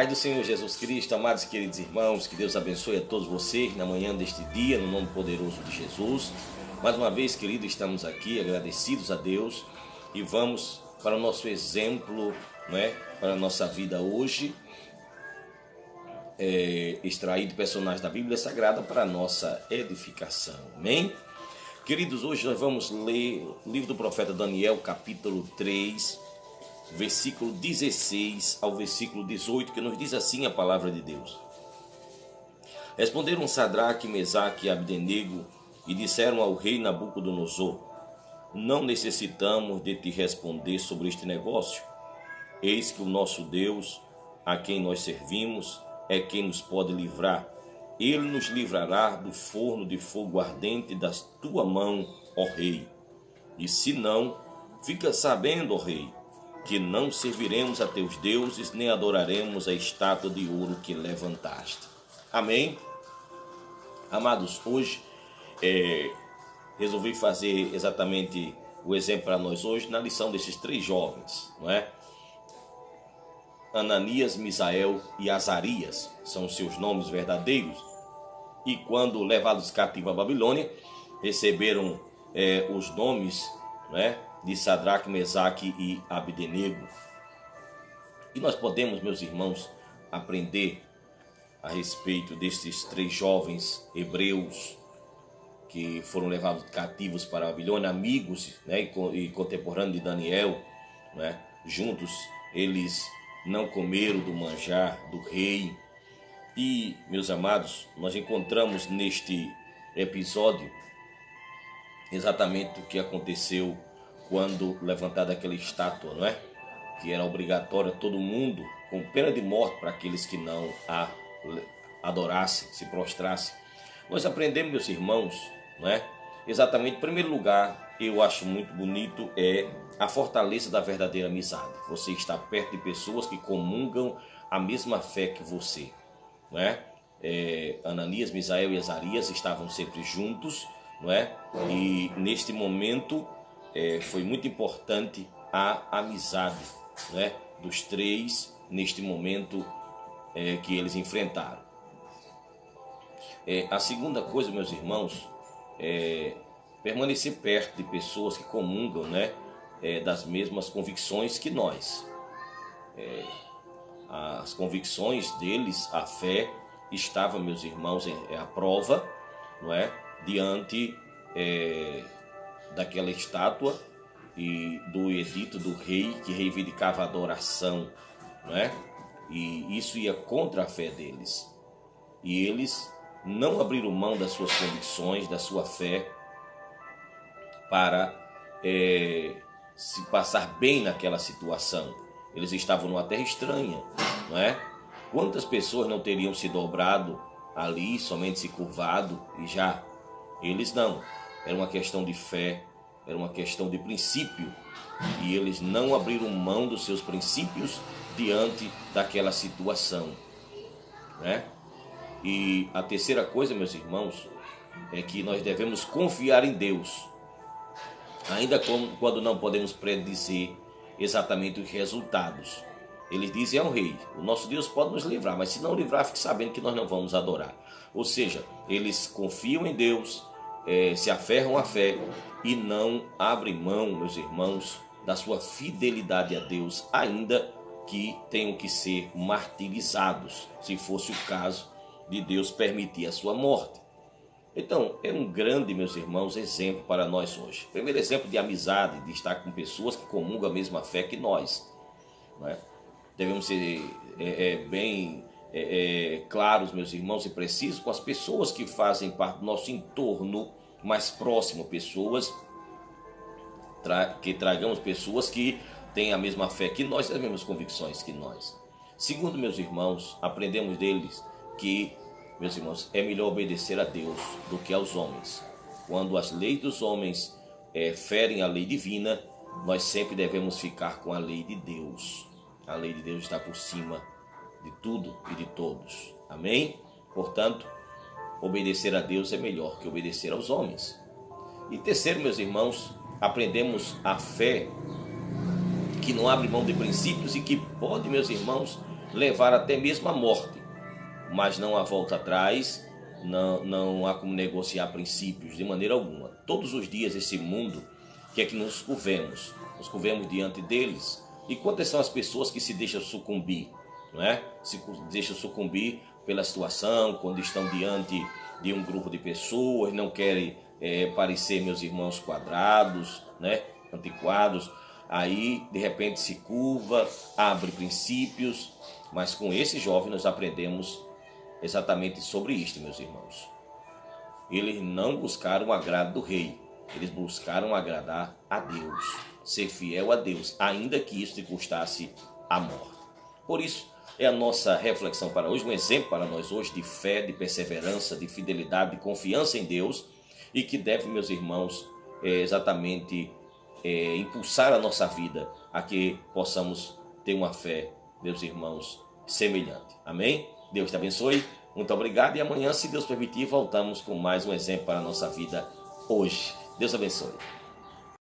paz do Senhor Jesus Cristo, amados e queridos irmãos, que Deus abençoe a todos vocês na manhã deste dia, no nome poderoso de Jesus. Mais uma vez, querido, estamos aqui agradecidos a Deus e vamos para o nosso exemplo, para a nossa vida hoje, extraído personagens da Bíblia Sagrada para a nossa edificação, amém? Queridos, hoje nós vamos ler o livro do profeta Daniel, capítulo 3, versículo 16 ao versículo 18, que nos diz assim a palavra de Deus. Responderam Sadraque, Mesaque e Abdenego e disseram ao rei Nabucodonosor: não necessitamos de te responder sobre este negócio. Eis que o nosso Deus, a quem nós servimos, é quem nos pode livrar. Ele nos livrará do forno de fogo ardente da tua mão, ó rei. E se não, fica sabendo, ó rei, que não serviremos a teus deuses, nem adoraremos a estátua de ouro que levantaste. Amém? Amados, hoje resolvi fazer exatamente o exemplo para nós hoje na lição desses três jovens, não é? Ananias, Misael e Azarias são os seus nomes verdadeiros. E quando levados cativos à Babilônia, receberam os nomes, de Sadraque, Mesaque e Abdenego. E nós podemos, meus irmãos, aprender a respeito desses três jovens hebreus que foram levados cativos para a Babilônia, amigos e contemporâneos de Daniel, juntos eles não comeram do manjar do rei. E, meus amados, nós encontramos neste episódio exatamente o que aconteceu quando levantada aquela estátua, que era obrigatória a todo mundo, com pena de morte para aqueles que não a adorassem, se prostrassem. Nós aprendemos, meus irmãos, exatamente, em primeiro lugar, eu acho muito bonito a fortaleza da verdadeira amizade. Você está perto de pessoas que comungam a mesma fé que você, Ananias, Misael e Azarias estavam sempre juntos, e neste momento foi muito importante a amizade, dos três neste momento que eles enfrentaram. A segunda coisa, meus irmãos, permanecer perto de pessoas que comungam, das mesmas convicções que nós. As convicções deles, a fé, estava, meus irmãos, à prova, diante daquela estátua e do edito do rei que reivindicava a adoração, e isso ia contra a fé deles. E eles não abriram mão das suas convicções, da sua fé, para se passar bem naquela situação. Eles estavam numa terra estranha, Quantas pessoas não teriam se dobrado ali, somente se curvado e já? Eles não. Era uma questão de fé, era uma questão de princípio. E eles não abriram mão dos seus princípios diante daquela situação, E a terceira coisa, meus irmãos, é que nós devemos confiar em Deus, ainda quando não podemos predizer exatamente os resultados. Eles dizem ao rei: o nosso Deus pode nos livrar, mas se não livrar, fique sabendo que nós não vamos adorar. Ou seja, eles confiam em Deus, se aferram à fé e não abrem mão, meus irmãos, da sua fidelidade a Deus, ainda que tenham que ser martirizados, se fosse o caso de Deus permitir a sua morte. Então, é um grande, meus irmãos, exemplo para nós hoje. Primeiro exemplo de amizade, de estar com pessoas que comungam a mesma fé que nós, Devemos ser bem claros, meus irmãos, e precisos com as pessoas que fazem parte do nosso entorno mais próximo, pessoas que tragamos pessoas que têm a mesma fé que nós, as mesmas convicções que nós. Segundo, meus irmãos, aprendemos deles que, meus irmãos, é melhor obedecer a Deus do que aos homens. Quando as leis dos homens ferem a lei divina, nós sempre devemos ficar com a lei de Deus. A lei de Deus está por cima de tudo e de todos. Amém? Portanto, obedecer a Deus é melhor que obedecer aos homens. E terceiro, meus irmãos, aprendemos a fé que não abre mão de princípios e que pode, meus irmãos, levar até mesmo à morte, mas não há volta atrás, não há como negociar princípios de maneira alguma. Todos os dias esse mundo quer que nos curvemos diante deles. E quantas são as pessoas que se deixam sucumbir, não é? Se deixam sucumbir pela situação, quando estão diante de um grupo de pessoas, não querem parecer, meus irmãos, quadrados, né? Antiquados, aí de repente se curva, abre princípios, mas com esse jovem nós aprendemos exatamente sobre isto, meus irmãos. Eles não buscaram o agrado do rei, eles buscaram agradar a Deus, ser fiel a Deus, ainda que isso te custasse a morte. Por isso, é a nossa reflexão para hoje, um exemplo para nós hoje de fé, de perseverança, de fidelidade, de confiança em Deus, e que deve, meus irmãos, exatamente impulsar a nossa vida a que possamos ter uma fé, meus irmãos, semelhante. Amém? Deus te abençoe, muito obrigado, e amanhã, se Deus permitir, voltamos com mais um exemplo para a nossa vida hoje. Deus abençoe.